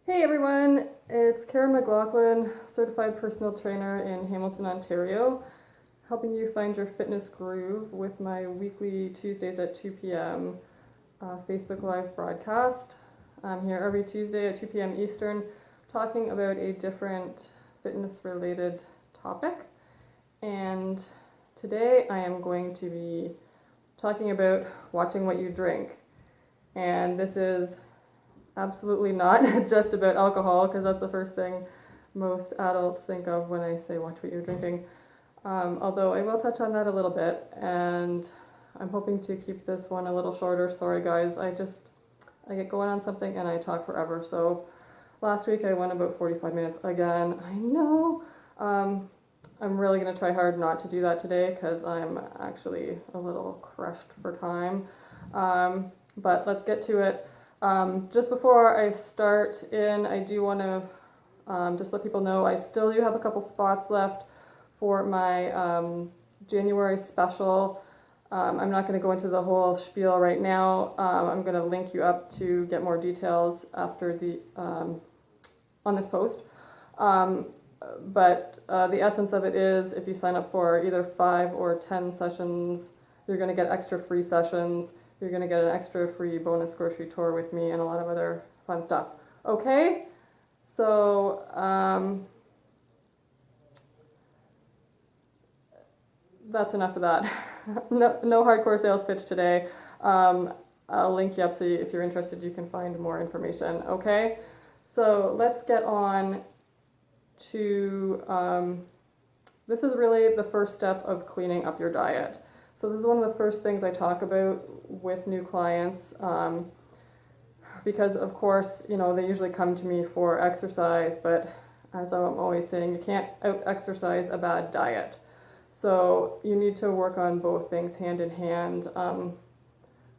Hey everyone, it's Karen McLaughlin, certified personal trainer in Hamilton, Ontario, helping you find your fitness groove with my weekly Tuesdays at 2 p.m. Facebook Live broadcast. I'm here every Tuesday at 2 p.m. Eastern talking about a different fitness related topic. And today I am going to be talking about watching what you drink. And this is absolutely not just about alcohol, because that's the first thing most adults think of when I say watch what you're drinking. Although I will touch on that a little bit, and I'm hoping to keep this one a little shorter. Sorry guys, I get going on something and I talk forever. So last week I went about 45 minutes again. I know. I'm really going to try hard not to do that today because I'm actually a little crushed for time. But let's get to it. Just before I start in, I do want to just let people know I still do have a couple spots left for my January special. I'm not going to go into the whole spiel right now. I'm going to link you up to get more details after the on this post. But the essence of it is, if you sign up for either 5 or 10 sessions, you're going to get extra free sessions. You're going to get an extra free bonus grocery tour with me and a lot of other fun stuff. Okay, so that's enough of that. No hardcore sales pitch today. I'll link you up so if you're interested you can find more information. Okay, so let's get on to this is really the first step of cleaning up your diet. So this is one of the first things I talk about with new clients, because of course, you know, they usually come to me for exercise, but as I'm always saying, you can't out-exercise a bad diet. So you need to work on both things hand in hand,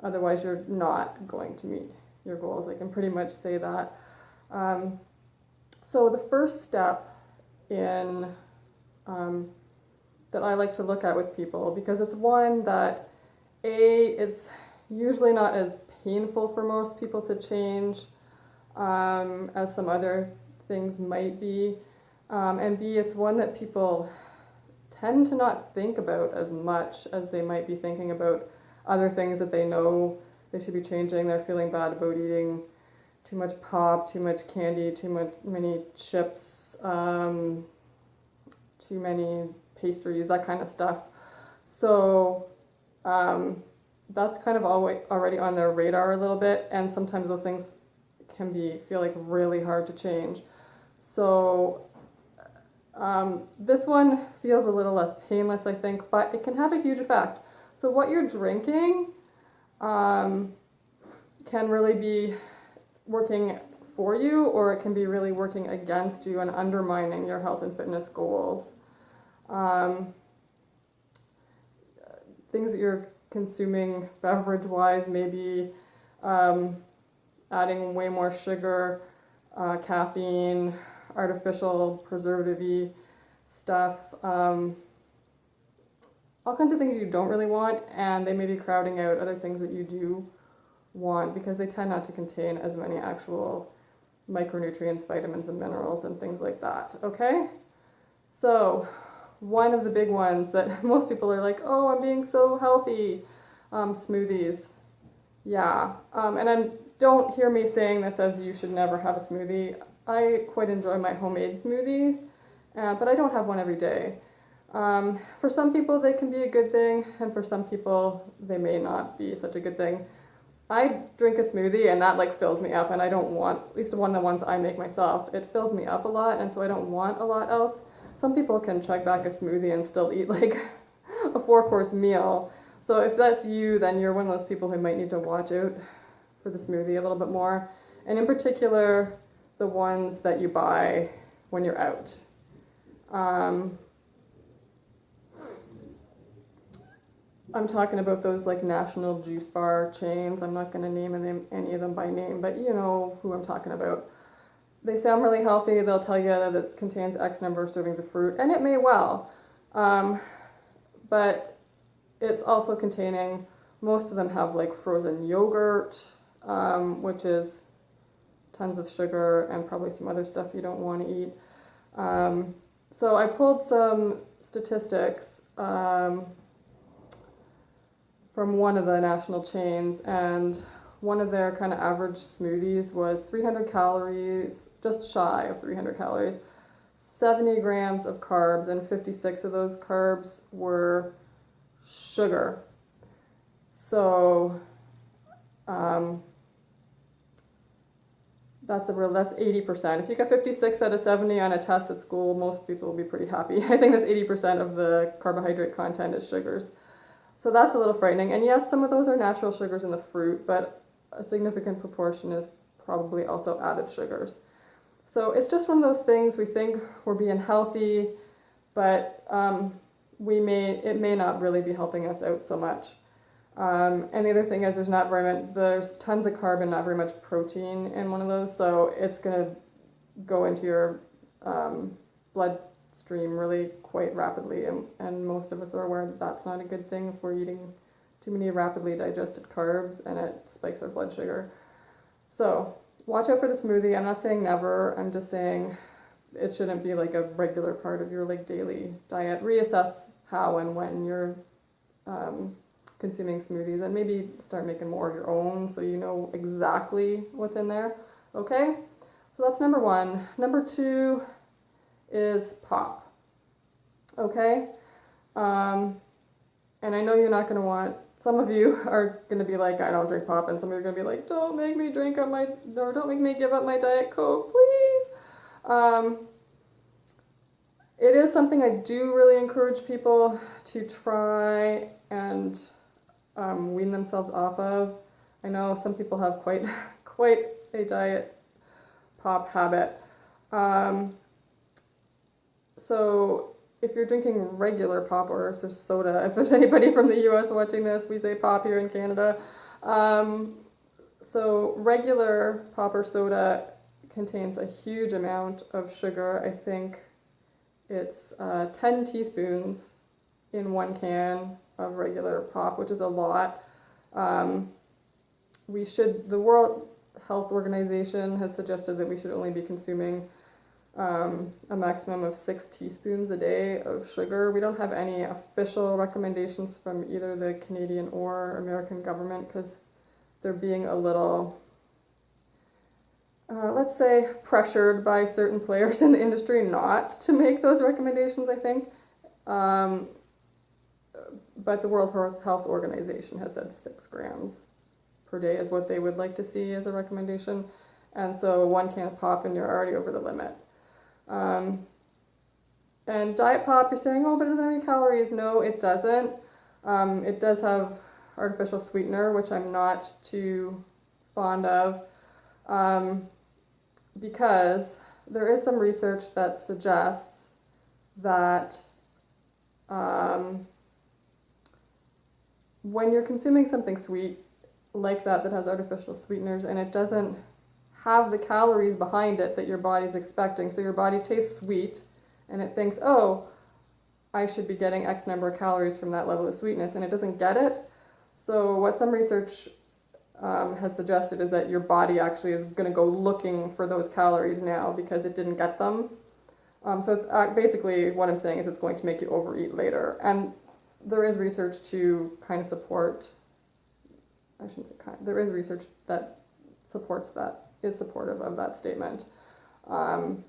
otherwise you're not going to meet your goals. I can pretty much say that. So the first step in that I like to look at with people, because it's one that it's usually not as painful for most people to change as some other things might be, and B, it's one that people tend to not think about as much as they might be thinking about other things that they know they should be changing. They're feeling bad about eating too much pop, too much candy, many chips, too many pastries, that kind of stuff. So that's kind of already on their radar a little bit, and sometimes those things can feel like really hard to change. So this one feels a little less painless, I think, but it can have a huge effect. So what you're drinking can really be working for you, or it can be really working against you and undermining your health and fitness goals. Things that you're consuming beverage-wise, maybe adding way more sugar, caffeine, artificial preservative-y stuff, all kinds of things you don't really want, and they may be crowding out other things that you do want because they tend not to contain as many actual micronutrients, vitamins, and minerals and things like that. Okay? So one of the big ones that most people are like, oh, I'm being so healthy, smoothies. Yeah, and don't hear me saying this as you should never have a smoothie. I quite enjoy my homemade smoothies, but I don't have one every day. For some people they can be a good thing, and for some people they may not be such a good thing. I drink a smoothie and that like fills me up, and I don't want, at least one of the ones I make myself, it fills me up a lot, and so I don't want a lot else. Some people can chug back a smoothie and still eat like a 4-course meal. So if that's you, then you're one of those people who might need to watch out for the smoothie a little bit more. And in particular, the ones that you buy when you're out. I'm talking about those like national juice bar chains. I'm not going to name any of them by name, but you know who I'm talking about. They sound really healthy. They'll tell you that it contains X number of servings of fruit, and it may well. But it's also containing, most of them have like frozen yogurt, which is tons of sugar and probably some other stuff you don't want to eat. So I pulled some statistics from one of the national chains, and one of their kind of average smoothies was 300 calories, just shy of 300 calories, 70 grams of carbs, and 56 of those carbs were sugar. So that's 80%. If you get 56 out of 70 on a test at school, most people will be pretty happy. I think that's 80% of the carbohydrate content is sugars. So that's a little frightening. And yes, some of those are natural sugars in the fruit, but a significant proportion is probably also added sugars. So it's just one of those things. We think we're being healthy, but it may not really be helping us out so much. And the other thing is there's tons of carb and not very much protein in one of those, so it's going to go into your bloodstream really quite rapidly, and most of us are aware that that's not a good thing if we're eating too many rapidly digested carbs, and it spikes our blood sugar. So watch out for the smoothie. I'm not saying never, I'm just saying it shouldn't be like a regular part of your like daily diet. Reassess how and when you're consuming smoothies, and maybe start making more of your own so you know exactly what's in there. Okay, so that's number one. Number two is pop. Okay, and I know you're not going to want, some of you are going to be like, I don't drink pop, and some of you are going to be like, don't make me don't make me give up my Diet Coke, please. It is something I do really encourage people to try and wean themselves off of. I know some people have quite a diet pop habit. So if you're drinking regular pop, or if there's soda, if there's anybody from the US watching this, we say pop here in Canada. So regular pop or soda contains a huge amount of sugar. I think it's 10 teaspoons in one can of regular pop, which is a lot. The World Health Organization has suggested that we should only be consuming a maximum of 6 teaspoons a day of sugar. We don't have any official recommendations from either the Canadian or American government, because they're being a little, let's say, pressured by certain players in the industry not to make those recommendations, I think. But the World Health Organization has said 6 grams per day is what they would like to see as a recommendation. And so one can of pop and you're already over the limit. And diet pop, you're saying, oh, but it doesn't have any calories. No, it doesn't. It does have artificial sweetener, which I'm not too fond of, because there is some research that suggests that when you're consuming something sweet like that has artificial sweeteners, and it doesn't have the calories behind it that your body's expecting, so your body tastes sweet and it thinks, oh, I should be getting X number of calories from that level of sweetness, and it doesn't get it. So what some research has suggested is that your body actually is going to go looking for those calories now because it didn't get them. So it's basically what I'm saying is it's going to make you overeat later. And there is research to kind of support, I shouldn't say kind, there is research that supports that, is supportive of that statement. And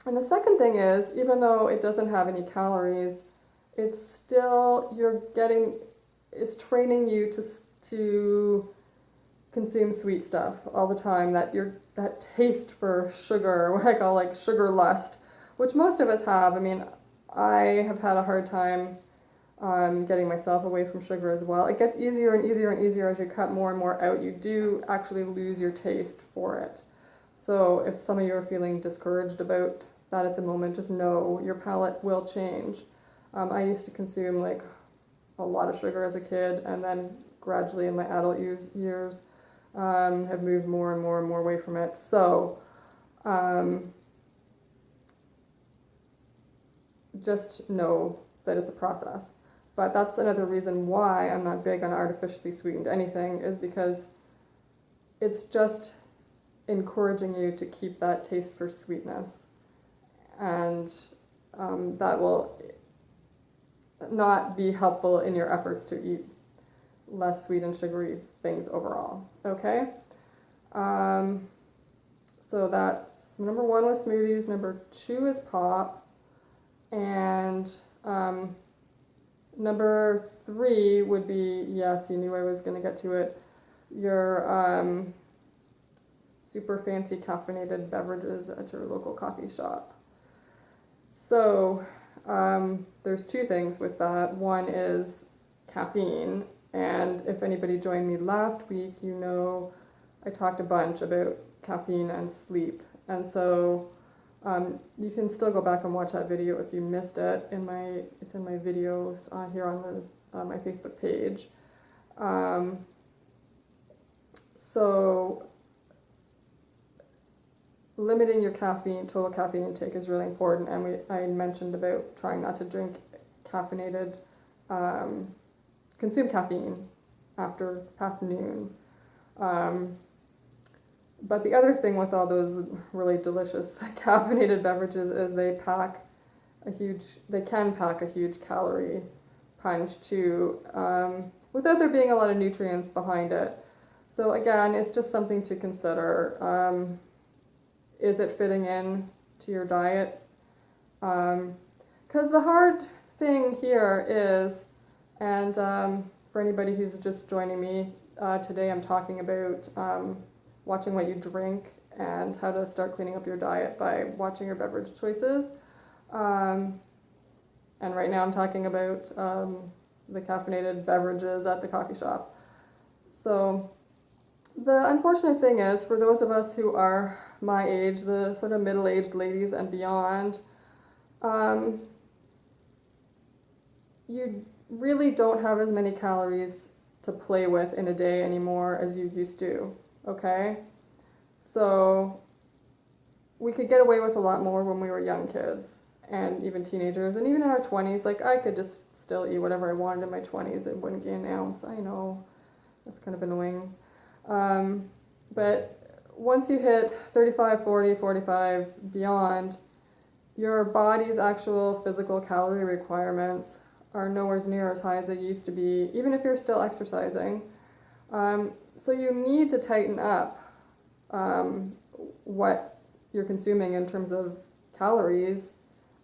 the second thing is, even though it doesn't have any calories, it's still, it's training you to consume sweet stuff all the time, that taste for sugar, what I call like sugar lust, which most of us have. I mean, I have had a hard time getting myself away from sugar as well. It gets easier and easier and easier as you cut more and more out. You do actually lose your taste for it. So if some of you are feeling discouraged about that at the moment, just know your palate will change. I used to consume like a lot of sugar as a kid, and then gradually in my adult years have moved more and more and more away from it. So just know that it's a process. But that's another reason why I'm not big on artificially sweetened anything, is because it's encouraging you to keep that taste for sweetness, and that will not be helpful in your efforts to eat less sweet and sugary things overall. Okay? So that's number 1 was smoothies, number 2 is pop, and number 3 would be, yes, you knew I was going to get to it, your super fancy caffeinated beverages at your local coffee shop. So there's 2 things with that. One is caffeine, and if anybody joined me last week, you know I talked a bunch about caffeine and sleep, and so you can still go back and watch that video if you missed it. It's in my videos here on my Facebook page. So limiting your total caffeine intake is really important, and I mentioned about trying not to drink caffeinated, consume caffeine after past noon. But the other thing with all those really delicious caffeinated beverages is they can pack a huge calorie punch too, without there being a lot of nutrients behind it. So again, it's just something to consider. Is it fitting in to your diet? Because the hard thing here is, and for anybody who's just joining me, today I'm talking about watching what you drink and how to start cleaning up your diet by watching your beverage choices. And right now I'm talking about the caffeinated beverages at the coffee shop. So the unfortunate thing is, for those of us who are my age, the sort of middle-aged ladies and beyond, you really don't have as many calories to play with in a day anymore as you used to, okay? So we could get away with a lot more when we were young kids and even teenagers, and even in our 20s. Like, I could just still eat whatever I wanted in my 20s. It wouldn't gain an ounce. I know, that's kind of annoying. But once you hit 35, 40, 45, beyond, your body's actual physical calorie requirements are nowhere near as high as they used to be, even if you're still exercising. So you need to tighten up what you're consuming in terms of calories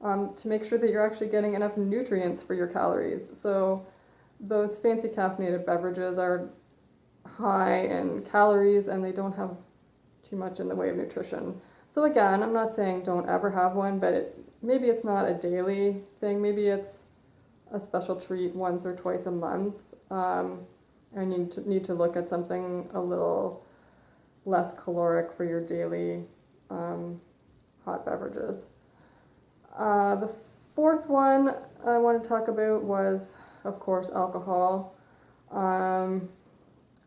to make sure that you're actually getting enough nutrients for your calories. So those fancy caffeinated beverages are high in calories and they don't have too much in the way of nutrition. So again, I'm not saying don't ever have one, but maybe it's not a daily thing. Maybe it's a special treat once or twice a month. And you need to look at something a little less caloric for your daily hot beverages. The 4th one I want to talk about was, of course, alcohol.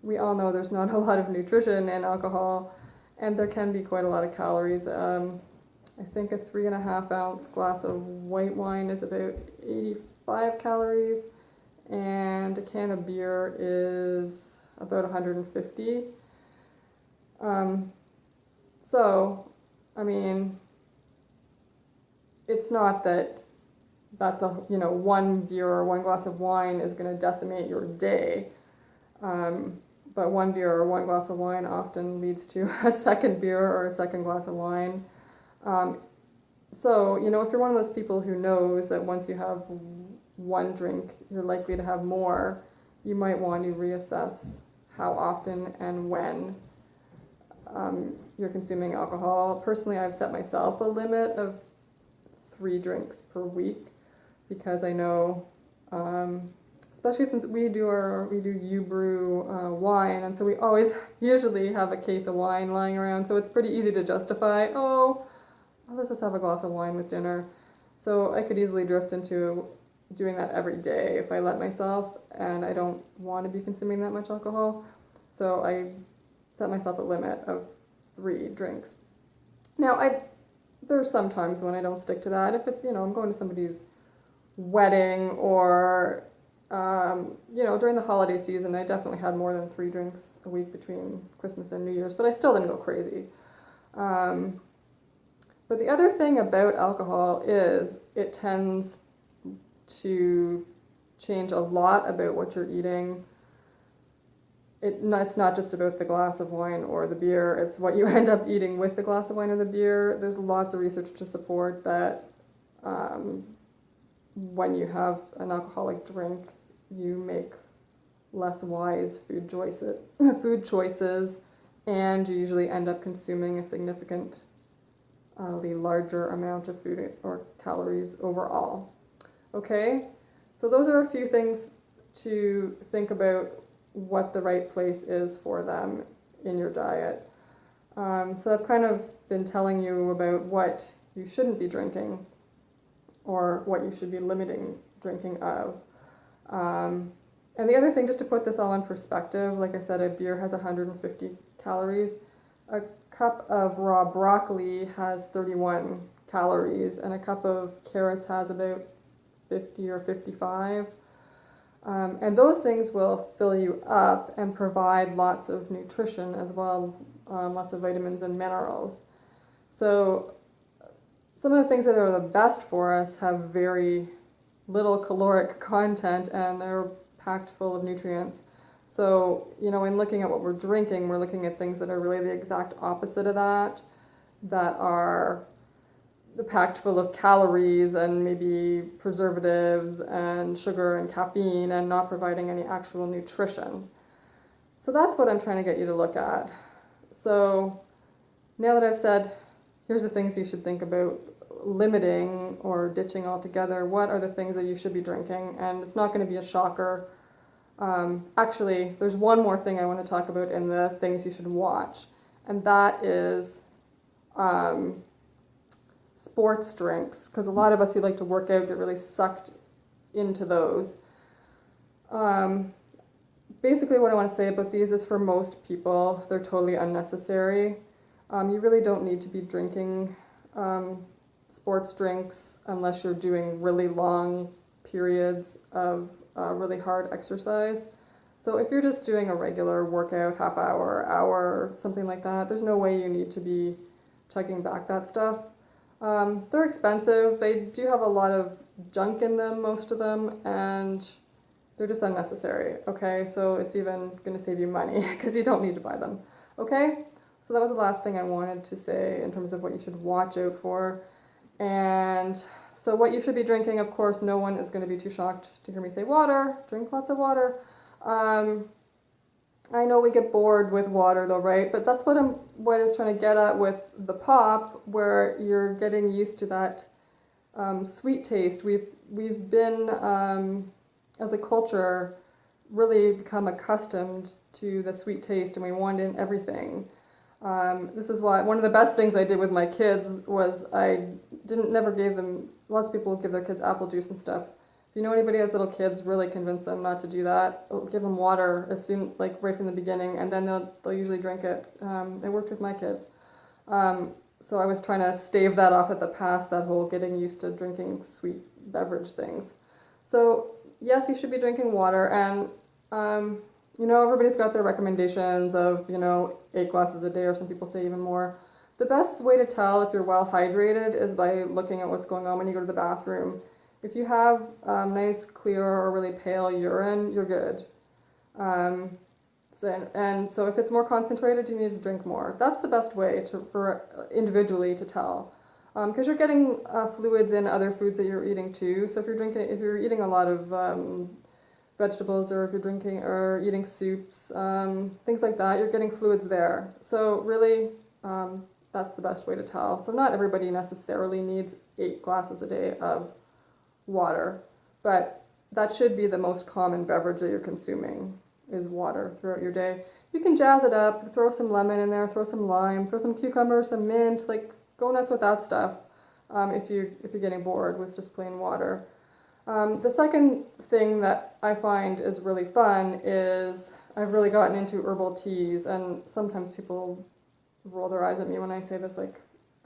We all know there's not a lot of nutrition in alcohol, and there can be quite a lot of calories. I think a 3.5 ounce glass of white wine is about 85 calories, and a can of beer is about 150. So, I mean, it's not that that's one beer or one glass of wine is going to decimate your day. But one beer or one glass of wine often leads to a second beer or a second glass of wine. So, if you're one of those people who knows that once you have one drink, you're likely to have more, you might want to reassess how often and when you're consuming alcohol. Personally, I've set myself a limit of 3 drinks per week because I know, especially since we do you brew wine, and so we always usually have a case of wine lying around, so it's pretty easy to justify, let's just have a glass of wine with dinner. So I could easily drift into doing that every day if I let myself, and I don't want to be consuming that much alcohol. So I set myself a limit of 3 drinks. Now, there's some times when I don't stick to that. If it's, I'm going to somebody's wedding or, during the holiday season, I definitely had more than 3 drinks a week between Christmas and New Year's, but I still didn't go crazy. But the other thing about alcohol is it tends to change a lot about what you're eating. It's not just about the glass of wine or the beer, it's what you end up eating with the glass of wine or the beer. There's lots of research to support that when you have an alcoholic drink, you make less wise food choices, and you usually end up consuming a significantly larger amount of food or calories overall. Okay, so those are a few things to think about what the right place is for them in your diet. So I've kind of been telling you about what you shouldn't be drinking or what you should be limiting drinking of. And the other thing, just to put this all in perspective, like I said, a beer has 150 calories. A cup of raw broccoli has 31 calories, and a cup of carrots has about 50 or 55. And those things will fill you up and provide lots of nutrition as well, lots of vitamins and minerals. So some of the things that are the best for us have very little caloric content, and they're packed full of nutrients. So, in looking at what we're drinking, we're looking at things that are really the exact opposite of that are packed full of calories and maybe preservatives and sugar and caffeine and not providing any actual nutrition. So that's what I'm trying to get you to look at. So now that I've said, here's the things you should think about limiting or ditching altogether, what are the things that you should be drinking? And it's not going to be a shocker. Actually, there's one more thing I want to talk about in the things you should watch, and that is sports drinks, because a lot of us who like to work out get really sucked into those. Basically what I want to say about these is, for most people, they're totally unnecessary. You really don't need to be drinking sports drinks unless you're doing really long periods of really hard exercise. So if you're just doing a regular workout, half hour, something like that, there's no way you need to be chugging back that stuff. They're expensive. They do have a lot of junk in them, most of them, and they're just unnecessary, okay? So it's even going to save you money because you don't need to buy them, okay? So that was the last thing I wanted to say in terms of what you should watch out for. And so what you should be drinking, of course, no one is going to be too shocked to hear me say water. Drink lots of water. I know we get bored with water though, right? But that's what I was trying to get at with the pop, where you're getting used to that sweet taste. We've been, as a culture, really become accustomed to the sweet taste, and we want in everything. This is why one of the best things I did with my kids was I never gave them, lots of people give their kids apple juice and stuff. If you know anybody who has little kids, really convince them not to do that. Give them water as soon, like right from the beginning, and then they'll usually drink it. It worked with my kids. So I was trying to stave that off at the pass, that whole getting used to drinking sweet beverage things. So yes, you should be drinking water, and everybody's got their recommendations of 8 glasses a day, or some people say even more. The best way to tell if you're well hydrated is by looking at what's going on when you go to the bathroom. If you have nice, clear, or really pale urine, you're good. So if it's more concentrated, you need to drink more. That's the best way for individually to tell, because you're getting fluids in other foods that you're eating too. So if you're eating a lot of vegetables, or if you're drinking or eating soups, things like that, you're getting fluids there. So really, that's the best way to tell. So not everybody necessarily needs 8 glasses a day of water, but that should be the most common beverage that you're consuming, is water throughout your day. You can jazz it up, throw some lemon in there, throw some lime, throw some cucumber, some mint, like go nuts with that stuff if you're getting bored with just plain water. The second thing that I find is really fun is I've really gotten into herbal teas, and sometimes people roll their eyes at me when I say this, like,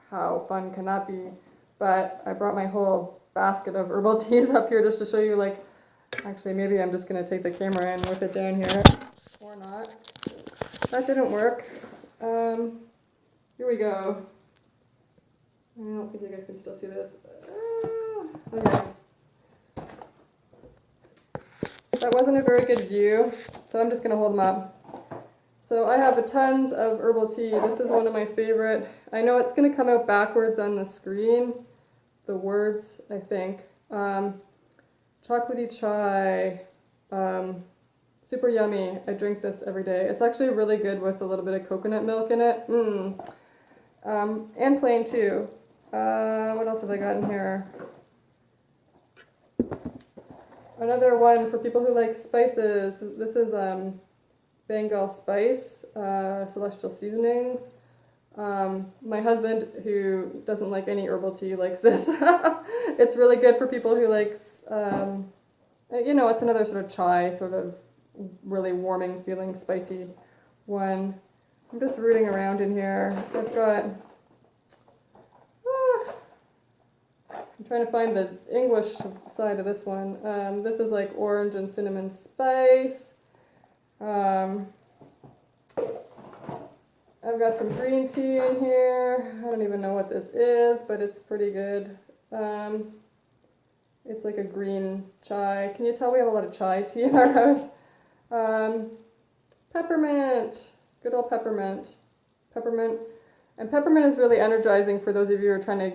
how fun can that be? But I brought my whole basket of herbal teas up here just to show you, like, actually maybe I'm just going to take the camera in with it down here, or not. That didn't work. Here we go. I don't think you guys can still see this. Okay. That wasn't a very good view, so I'm just going to hold them up. So I have tons of herbal tea. This is one of my favorite. I know it's going to come out backwards on the screen, the words, I think. Chocolatey chai, super yummy. I drink this every day. It's actually really good with a little bit of coconut milk in it. And plain too. What else have I got in here? Another one for people who like spices. This is Bengal spice, Celestial Seasonings. My husband, who doesn't like any herbal tea, likes this. It's really good for people who likes, you know, it's another sort of chai, sort of really warming feeling, spicy one. I'm just rooting around in here. I've got, I'm trying to find the English side of this one. This is like orange and cinnamon spice. I've got some green tea in here. I don't even know what this is, but it's pretty good. It's like a green chai. Can you tell we have a lot of chai tea in our house? Peppermint. Good old peppermint. Peppermint. And peppermint is really energizing for those of you who are trying to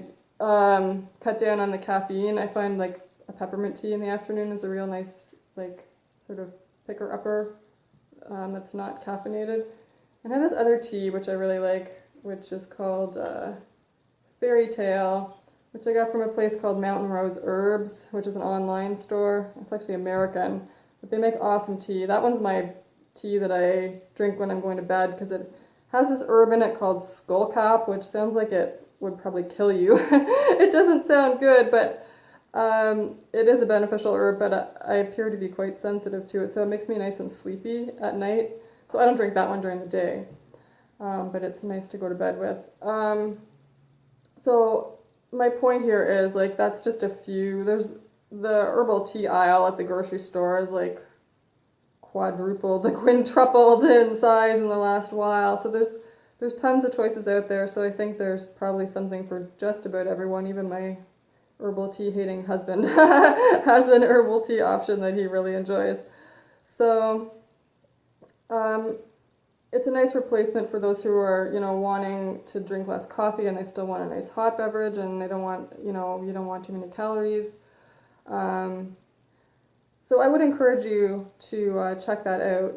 cut down on the caffeine. I find like a peppermint tea in the afternoon is a real nice, like, sort of picker-upper that's not caffeinated. And I have this other tea which I really like, which is called Fairy Tale, which I got from a place called Mountain Rose Herbs, which is an online store. It's actually American, but they make awesome tea. That one's my tea that I drink when I'm going to bed because it has this herb in it called skullcap, which sounds like it would probably kill you. It doesn't sound good, but it is a beneficial herb, but I appear to be quite sensitive to it, so it makes me nice and sleepy at night. So I don't drink that one during the day, but it's nice to go to bed with. So my point here is, like, that's just a few. There's the herbal tea aisle at the grocery store is like quadrupled, the quintupled in size in the last while. So there's tons of choices out there. So I think there's probably something for just about everyone. Even my herbal tea hating husband has an herbal tea option that he really enjoys. So it's a nice replacement for those who are, you know, wanting to drink less coffee and they still want a nice hot beverage and they don't want, you know, you don't want too many calories. So I would encourage you to check that out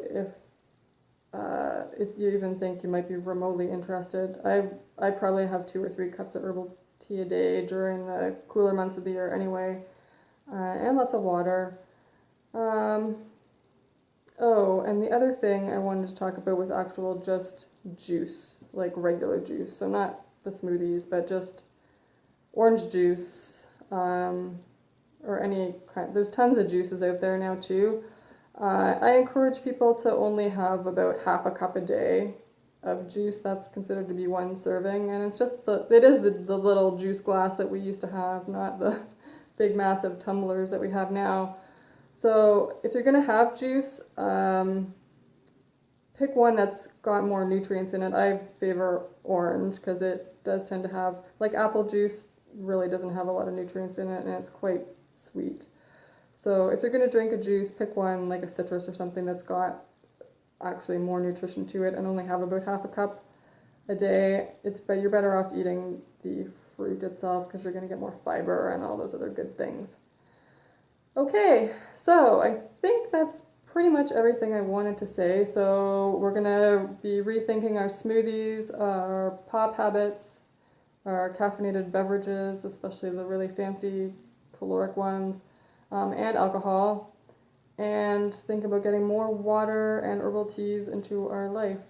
if you even think you might be remotely interested. I probably have 2 or 3 cups of herbal tea a day during the cooler months of the year anyway, and lots of water. Oh, and the other thing I wanted to talk about was actual just juice, like regular juice. So not the smoothies, but just orange juice, or any kind. There's tons of juices out there now too. I encourage people to only have about half a cup a day of juice. That's considered to be 1 serving, and it's just it is the little juice glass that we used to have, not the big massive tumblers that we have now. So if you're going to have juice, pick one that's got more nutrients in it. I favor orange because it does tend to have, like apple juice really doesn't have a lot of nutrients in it and it's quite sweet. So if you're going to drink a juice, pick one like a citrus or something that's got actually more nutrition to it and only have about half a cup a day. But you're better off eating the fruit itself because you're going to get more fiber and all those other good things. Okay, so I think that's pretty much everything I wanted to say. So we're going to be rethinking our smoothies, our pop habits, our caffeinated beverages, especially the really fancy caloric ones, and alcohol, and think about getting more water and herbal teas into our life.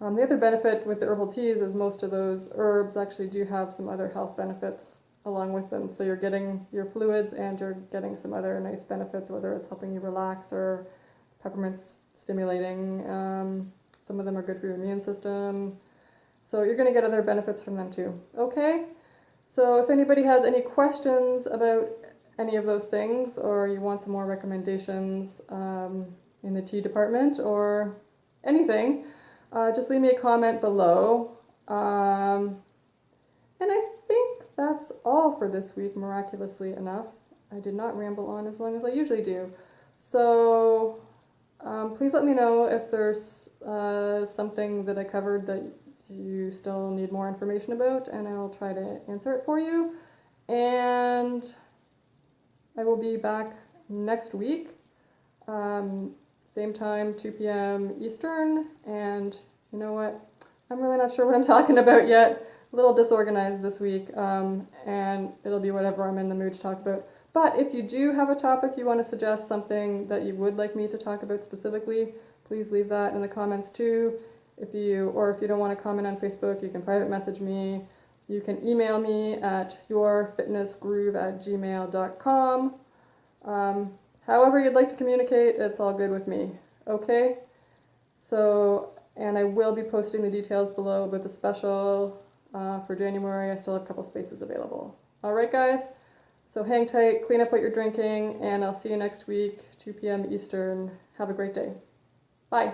The other benefit with the herbal teas is most of those herbs actually do have some other health benefits along with them. So you're getting your fluids and you're getting some other nice benefits, whether it's helping you relax or peppermint's stimulating. Some of them are good for your immune system. So you're going to get other benefits from them too. Okay? So if anybody has any questions about any of those things, or you want some more recommendations in the tea department or anything, just leave me a comment below. And I think that's all for this week, miraculously enough. I did not ramble on as long as I usually do. So please let me know if there's something that I covered that you still need more information about, and I'll try to answer it for you. And I will be back next week, same time, 2 p.m. Eastern. And you know what? I'm really not sure what I'm talking about yet. A little disorganized this week, and it'll be whatever I'm in the mood to talk about. But if you do have a topic you want to suggest, something that you would like me to talk about specifically, please leave that in the comments too. If you don't want to comment on Facebook, you can private message me. You can email me at yourfitnessgroove@gmail.com. However you'd like to communicate, it's all good with me. Okay? So, and I will be posting the details below about the special for January. I still have a couple spaces available. All right, guys? So hang tight, clean up what you're drinking, and I'll see you next week, 2 p.m. Eastern. Have a great day. Bye.